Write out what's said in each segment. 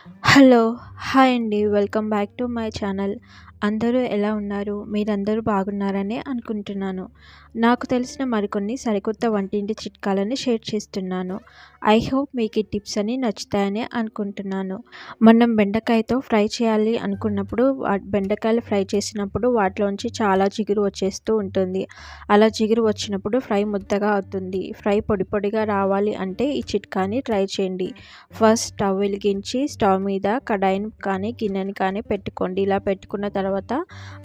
Hello! Hi అండి. Welcome back to my channel. అందరూ ఎలా ఉన్నారు? మీరందరూ బాగున్నారనే అనుకుంటున్నాను. నాకు తెలిసిన మరికొన్ని సరికొత్త వంటింటి చిట్కాలని షేర్ చేస్తున్నాను. ఐ హోప్ మీకు ఈ టిప్స్ అన్నీ నచ్చుతాయని అనుకుంటున్నాను. మనం బెండకాయతో ఫ్రై చేయాలి అనుకున్నప్పుడు బెండకాయలు ఫ్రై చేసినప్పుడు వాటిలోంచి చాలా జిగురు వచ్చేస్తూ ఉంటుంది. అలా జిగురు వచ్చినప్పుడు ఫ్రై ముద్దగా అవుతుంది. ఫ్రై పొడి పొడిగా రావాలి అంటే ఈ చిట్కాని ట్రై చేయండి. ఫస్ట్ స్టవ్ వెలిగించి స్టవ్ మీద కడాయిని కానీ గిన్నెని కానీ పెట్టుకోండి. ఇలా పెట్టుకున్న తర్వాత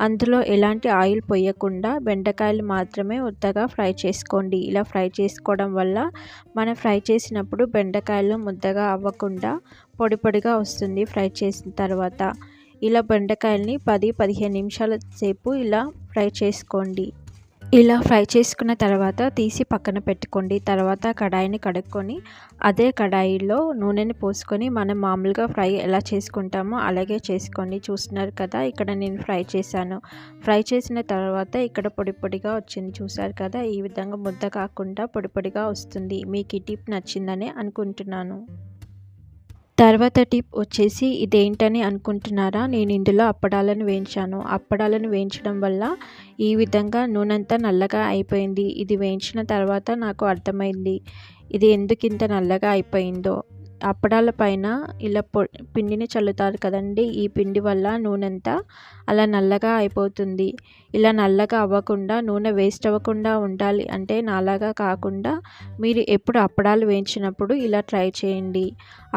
అందులో ఎలాంటి ఆయిల్ పొయ్యకుండా బెండకాయలు మాత్రమే ఉత్తగా ఫ్రై చేసుకోండి. ఇలా ఫ్రై చేసుకోవడం వల్ల మనం ఫ్రై చేసినప్పుడు బెండకాయలు ముద్దగా అవ్వకుండా పొడి పొడిగా వస్తుంది ఫ్రై చేసిన తర్వాత. ఇలా బెండకాయల్ని 10-15 నిమిషాల సేపు ఇలా ఫ్రై చేసుకోండి. ఇలా ఫ్రై చేసుకున్న తర్వాత తీసి పక్కన పెట్టుకోండి. తర్వాత కడాయిని కడుక్కొని అదే కడాయిలో నూనెని పోసుకొని మనం మామూలుగా ఫ్రై ఎలా చేసుకుంటామో అలాగే చేసుకోండి. చూస్తున్నారు కదా, ఇక్కడ నేను ఫ్రై చేశాను. ఫ్రై చేసిన తర్వాత ఇక్కడ పొడి పొడిగా వచ్చింది. చూసారు కదా, ఈ విధంగా ముద్ద కాకుండా పొడి పొడిగా వస్తుంది. మీకు ఈ టిప్ నచ్చిందని అనుకుంటున్నాను. తర్వాత టిప్ వచ్చేసి ఇదేంటని అనుకుంటున్నారా? నేను ఇందులో అప్పడాలను వేయించాను. అప్పడాలను వేయించడం వల్ల ఈ విధంగా నూనెంతా నల్లగా అయిపోయింది. ఇది వేయించిన తర్వాత నాకు అర్థమైంది ఇది ఎందుకు ఇంత నల్లగా అయిపోయిందో. అప్పడాల పైన ఇలా పిండిని చల్లుతారు కదండి, ఈ పిండి వల్ల నూనెంతా అలా నల్లగా అయిపోతుంది. ఇలా నల్లగా అవ్వకుండా నూనె వేస్ట్ అవ్వకుండా ఉండాలి అంటే నాలాగా కాకుండా మీరు ఎప్పుడు అప్పడాలు వేయించినప్పుడు ఇలా ట్రై చేయండి.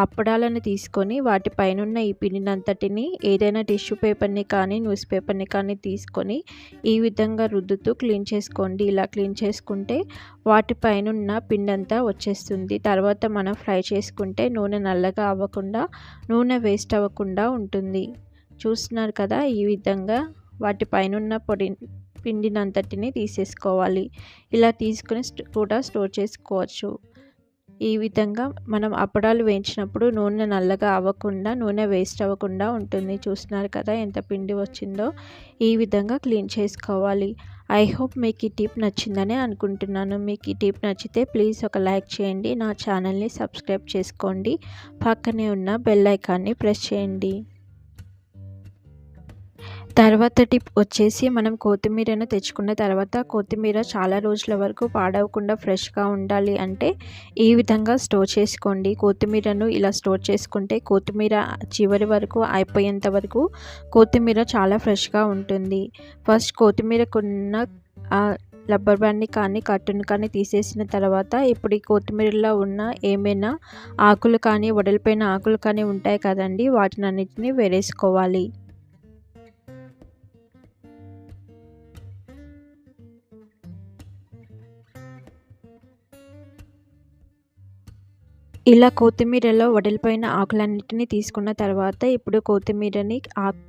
అప్పడాలను తీసుకొని వాటిపైనున్న ఈ పిండినంతటిని ఏదైనా టిష్యూ పేపర్ని కానీ న్యూస్ పేపర్ని కానీ తీసుకొని ఈ విధంగా రుద్దుతూ క్లీన్ చేసుకోండి. ఇలా క్లీన్ చేసుకుంటే వాటిపైనున్న పిండి అంతా వచ్చేస్తుంది. తర్వాత మనం ఫ్రై చేసుకుంటే నూనె నల్లగా అవ్వకుండా నూనె వేస్ట్ అవ్వకుండా ఉంటుంది. చూస్తున్నారు కదా, ఈ విధంగా వాటిపైనున్న పిండినంతటిని తీసేసుకోవాలి. ఇలా తీసుకుని కూడా స్టోర్ చేసుకోవచ్చు. ఈ విధంగా మనం అప్పడాలు వేయించినప్పుడు నూనె నల్లగా అవ్వకుండా నూనె వేస్ట్ అవ్వకుండా ఉంటుంది. చూస్తున్నారు కదా ఎంత పిండి వచ్చిందో. ఈ విధంగా క్లీన్ చేసుకోవాలి. ఐ హోప్ మీకు ఈ టిప్ నచ్చిందని అనుకుంటున్నాను. మీకు ఈ టిప్ నచ్చితే ప్లీజ్ ఒక లైక్ చేయండి. నా ఛానల్ని సబ్స్క్రైబ్ చేసుకోండి. పక్కనే ఉన్న బెల్ ఐకాన్ని ప్రెస్ చేయండి. తర్వాత టిప్ వచ్చేసి మనం కొత్తిమీరను తెచ్చుకున్న తర్వాత కొత్తిమీర చాలా రోజుల వరకు పాడవకుండా ఫ్రెష్గా ఉండాలి అంటే ఈ విధంగా స్టోర్ చేసుకోండి. కొత్తిమీరను ఇలా స్టోర్ చేసుకుంటే కొత్తిమీర చివరి వరకు అయిపోయేంత వరకు కొత్తిమీర చాలా ఫ్రెష్గా ఉంటుంది. ఫస్ట్ కొత్తిమీరకున్న రబ్బర్ బ్యాండ్ని కానీ కట్టును కానీ తీసేసిన తర్వాత ఇప్పుడు ఈ కొత్తిమీరలో ఉన్న ఏమైనా ఆకులు కానీ వడలిపోయిన ఆకులు కానీ ఉంటాయి కదండి, వాటిని అన్నిటిని వేరేసుకోవాలి. ఇలా కొత్తిమీరలో వడిలిపోయిన ఆకులన్నిటిని తీసుకున్న తర్వాత ఇప్పుడు కొత్తిమీరని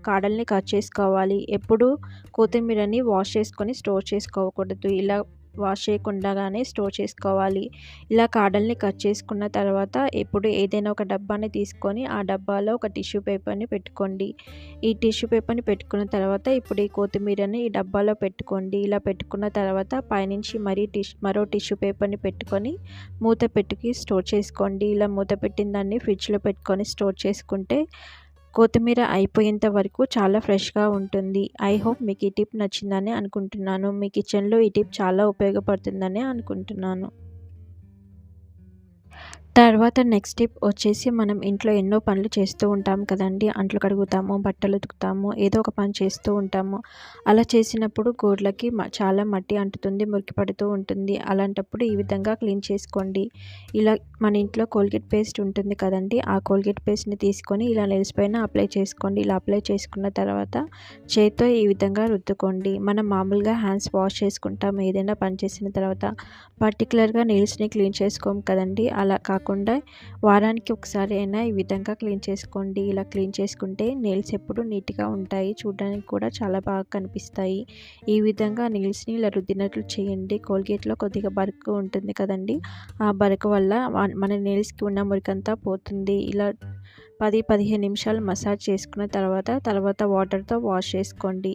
కాడల్ని కట్ చేసుకోవాలి. ఎప్పుడు కొత్తిమీరని వాష్ చేసుకొని స్టోర్ చేసుకోకూడదు. ఇలా వాష్ చేయకుండానే స్టోర్ చేసుకోవాలి. ఇలా కాడల్ని కట్ చేసుకున్న తర్వాత ఇప్పుడు ఏదైనా ఒక డబ్బాని తీసుకొని ఆ డబ్బాలో ఒక టిష్యూ పేపర్ని పెట్టుకోండి. ఈ టిష్యూ పేపర్ని పెట్టుకున్న తర్వాత ఇప్పుడు ఈ కొత్తిమీరని ఈ డబ్బాలో పెట్టుకోండి. ఇలా పెట్టుకున్న తర్వాత పైనుంచి మరో టిష్యూ పేపర్ని పెట్టుకొని మూత పెట్టుకి స్టోర్ చేసుకోండి. ఇలా మూత పెట్టిన దాన్ని ఫ్రిడ్జ్లో పెట్టుకొని స్టోర్ చేసుకుంటే కొత్తిమీర అయిపోయేంత వరకు చాలా ఫ్రెష్గా ఉంటుంది. ఐ హోప్ మీకు ఈ టిప్ నచ్చిందని అనుకుంటున్నాను. మీ కిచెన్లో ఈ టిప్ చాలా ఉపయోగపడుతుందని అనుకుంటున్నాను. తర్వాత నెక్స్ట్ టిప్ వచ్చేసి మనం ఇంట్లో ఎన్నో పనులు చేస్తూ ఉంటాం కదండి. అంట్లు కడుగుతాము, బట్టలు ఉతుకుతాము, ఏదో ఒక పని చేస్తూ ఉంటాము. అలా చేసినప్పుడు గోర్లకి చాలా మట్టి అంటుతుంది, మురికి పడుతూ ఉంటుంది. అలాంటప్పుడు ఈ విధంగా క్లీన్ చేసుకోండి. ఇలా మన ఇంట్లో కోల్గేట్ పేస్ట్ ఉంటుంది కదండి, ఆ కోల్గేట్ పేస్ట్ని తీసుకొని ఇలా నెయిల్స్ పైన అప్లై చేసుకోండి. ఇలా అప్లై చేసుకున్న తర్వాత చేత్తో ఈ విధంగా రుద్దుకోండి. మనం మామూలుగా హ్యాండ్స్ వాష్ చేసుకుంటాం ఏదైనా పని చేసిన తర్వాత, పర్టికులర్గా నెయిల్స్ని క్లీన్ చేసుకోం కదండి. అలా కాకుండా వారానికి ఒకసారి అయినా ఈ విధంగా క్లీన్ చేసుకోండి. ఇలా క్లీన్ చేసుకుంటే నెయిల్స్ ఎప్పుడు నీట్గా ఉంటాయి, చూడడానికి కూడా చాలా బాగా కనిపిస్తాయి. ఈ విధంగా నెయిల్స్ని ఇలా రుద్దినట్లు చేయండి. కోల్గేట్లో కొద్దిగా బరుకు ఉంటుంది కదండి, ఆ బరుకు వల్ల మన నెయిల్స్కి ఉన్న మురికంతా పోతుంది. ఇలా 10-15 నిమిషాలు మసాజ్ చేసుకున్న తర్వాత వాటర్తో వాష్ చేసుకోండి.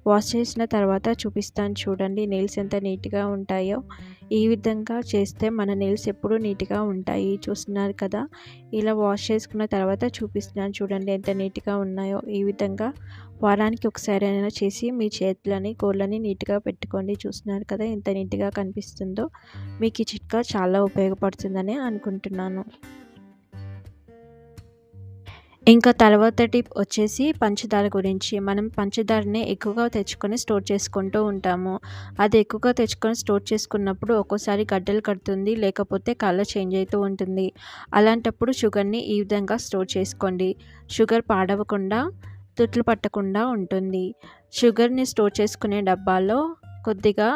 వాష్ చేసిన తర్వాత చూపిస్తాను చూడండి నెయిల్స్ ఎంత నీట్గా ఉంటాయో. ఈ విధంగా చేస్తే మన నెయిల్స్ ఎప్పుడూ నీట్గా ఉంటాయి. చూస్తున్నారు కదా, ఇలా వాష్ చేసుకున్న తర్వాత చూపిస్తున్నాను చూడండి ఎంత నీట్గా ఉన్నాయో. ఈ విధంగా వారానికి ఒకసారి అయినా చేసి మీ చేతులని గోళ్ళని నీట్గా పెట్టుకోండి. చూస్తున్నారు కదా ఎంత నీట్గా కనిపిస్తుందో. మీకు ఈ చిట్కా చాలా ఉపయోగపడుతుందని అనుకుంటున్నాను. ఇంకా తర్వాత టిప్ వచ్చేసి పంచదార గురించి. మనం పంచదారని ఎక్కువగా తెచ్చుకొని స్టోర్ చేసుకుంటూ ఉంటాము. అది ఎక్కువగా తెచ్చుకొని స్టోర్ చేసుకున్నప్పుడు ఒక్కోసారి గడ్డలు కడుతుంది, లేకపోతే కలర్ చేంజ్ అవుతూ ఉంటుంది. అలాంటప్పుడు షుగర్ని ఈ విధంగా స్టోర్ చేసుకోండి. షుగర్ పాడవకుండా, తుట్లు పట్టకుండా ఉంటుంది. షుగర్ని స్టోర్ చేసుకునే డబ్బాలో కొద్దిగా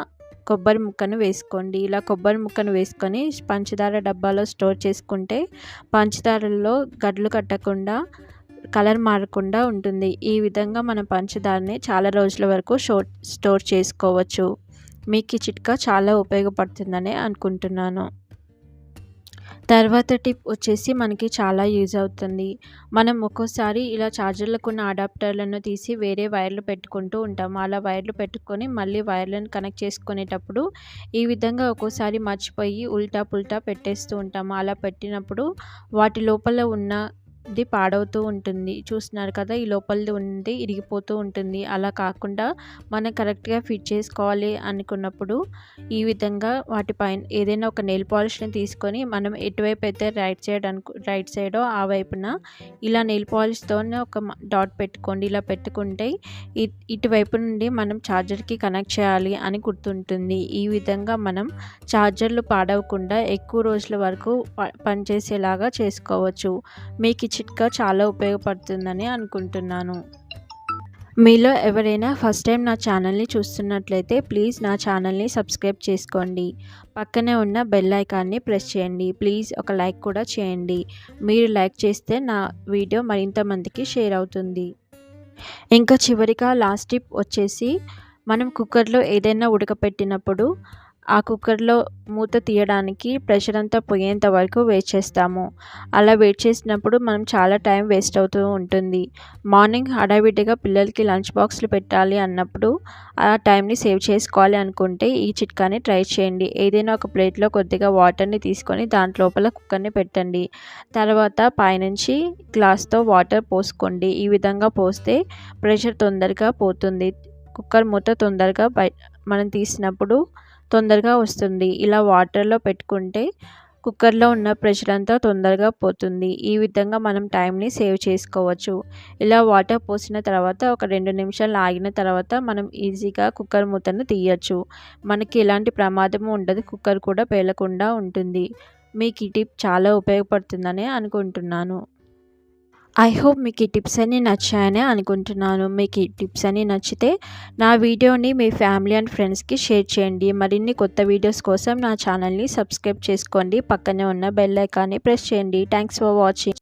కొబ్బరి ముక్కను వేసుకోండి. ఇలా కొబ్బరి ముక్కను వేసుకొని పంచదార డబ్బాలో స్టోర్ చేసుకుంటే పంచదారలో గడ్డలు కట్టకుండా, కలర్ మారకుండా ఉంటుంది. ఈ విధంగా మనం పంచదారని చాలా రోజుల వరకు స్టోర్ చేసుకోవచ్చు. మీకు ఈ చిట్కా చాలా ఉపయోగపడుతుందని అనుకుంటున్నాను. తర్వాత టిప్ వచ్చేసి మనకి చాలా యూజ్ అవుతుంది. మనం ఒక్కోసారి ఇలా ఛార్జర్లకు ఉన్న అడాప్టర్లను తీసి వేరే వైర్లు పెట్టుకుంటూ ఉంటాము. అలా వైర్లు పెట్టుకొని మళ్ళీ వైర్లను కనెక్ట్ చేసుకునేటప్పుడు ఈ విధంగా ఒక్కోసారి మర్చిపోయి ఉల్టా పుల్టా పెట్టేస్తూ ఉంటాము. అలా పెట్టినప్పుడు వాటి లోపల ఉన్నది పాడవుతూ ఉంటుంది. చూస్తున్నారు కదా, ఈ లోపలిది ఉంది ఇరిగిపోతూ ఉంటుంది. అలా కాకుండా మనం కరెక్ట్గా ఫిట్ చేసుకోవాలి అనుకున్నప్పుడు ఈ విధంగా వాటిపైన ఏదైనా ఒక నెయిల్ పాలిష్ని తీసుకొని మనం ఎటువైపు అయితే రైట్ సైడో ఆ వైపున ఇలా నెయిల్ పాలిష్తోనే ఒక డాట్ పెట్టుకోండి. ఇలా పెట్టుకుంటే ఇటువైపు నుండి మనం ఛార్జర్కి కనెక్ట్ చేయాలి అని గుర్తుంటుంది. ఈ విధంగా మనం ఛార్జర్లు పాడవకుండా ఎక్కువ రోజుల వరకు పనిచేసేలాగా చేసుకోవచ్చు. మీకు ఈ చిట్కా చాలా ఉపయోగపడుతుందని అనుకుంటున్నాను. మీలో ఎవరైనా ఫస్ట్ టైం నా ఛానల్ని చూస్తున్నట్లయితే ప్లీజ్ నా ఛానల్ని సబ్స్క్రైబ్ చేసుకోండి. పక్కనే ఉన్న బెల్ ఐకాన్ని ప్రెస్ చేయండి. ప్లీజ్ ఒక లైక్ కూడా చేయండి. మీరు లైక్ చేస్తే నా వీడియో మరింత మందికి షేర్ అవుతుంది. ఇంకా చివరిగా లాస్ట్ టిప్ వచ్చేసి మనం కుక్కర్లో ఏదైనా ఉడకపెట్టినప్పుడు ఆ కుక్కర్లో మూత తీయడానికి ప్రెషర్ అంతా పోయేంత వరకు వెయిట్ చేస్తాము. అలా వెయిట్ చేసినప్పుడు మనం చాలా టైం వేస్ట్ అవుతూ ఉంటుంది. మార్నింగ్ హడావిడిగా పిల్లలకి లంచ్ బాక్స్లు పెట్టాలి అన్నప్పుడు ఆ టైంని సేవ్ చేసుకోవాలి అనుకుంటే ఈ చిట్కాని ట్రై చేయండి. ఏదైనా ఒక ప్లేట్లో కొద్దిగా వాటర్ని తీసుకొని దాంట్లోపల కుక్కర్ని పెట్టండి. తర్వాత పైనుంచి గ్లాస్తో వాటర్ పోసుకోండి. ఈ విధంగా పోస్తే ప్రెషర్ తొందరగా పోతుంది. కుక్కర్ మూత తొందరగా మనం తీసినప్పుడు తొందరగా వస్తుంది. ఇలా వాటర్లో పెట్టుకుంటే కుక్కర్లో ఉన్న ప్రెషర్ అంతా తొందరగా పోతుంది. ఈ విధంగా మనం టైంని సేవ్ చేసుకోవచ్చు. ఇలా వాటర్ పోసిన తర్వాత ఒక 2 నిమిషాలు ఆగిన తర్వాత మనం ఈజీగా కుక్కర్ మూతను తీయచ్చు. మనకి ఎలాంటి ప్రమాదము ఉండదు. కుక్కర్ కూడా పేలకుండా ఉంటుంది. మీకు ఈ టిప్ చాలా ఉపయోగపడుతుందని అనుకుంటున్నాను. ఐ హోప్ మీకు ఈ టిప్స్ అన్నీ నచ్చాయని అనుకుంటున్నాను. మీకు ఈ టిప్స్ అన్నీ నచ్చితే నా వీడియోని మీ ఫ్యామిలీ అండ్ ఫ్రెండ్స్కి షేర్ చేయండి. మరిన్ని కొత్త వీడియోస్ కోసం నా ఛానల్ని సబ్స్క్రైబ్ చేసుకోండి. పక్కనే ఉన్న బెల్ ఐకాన్ని ప్రెస్ చేయండి. Thanks for watching.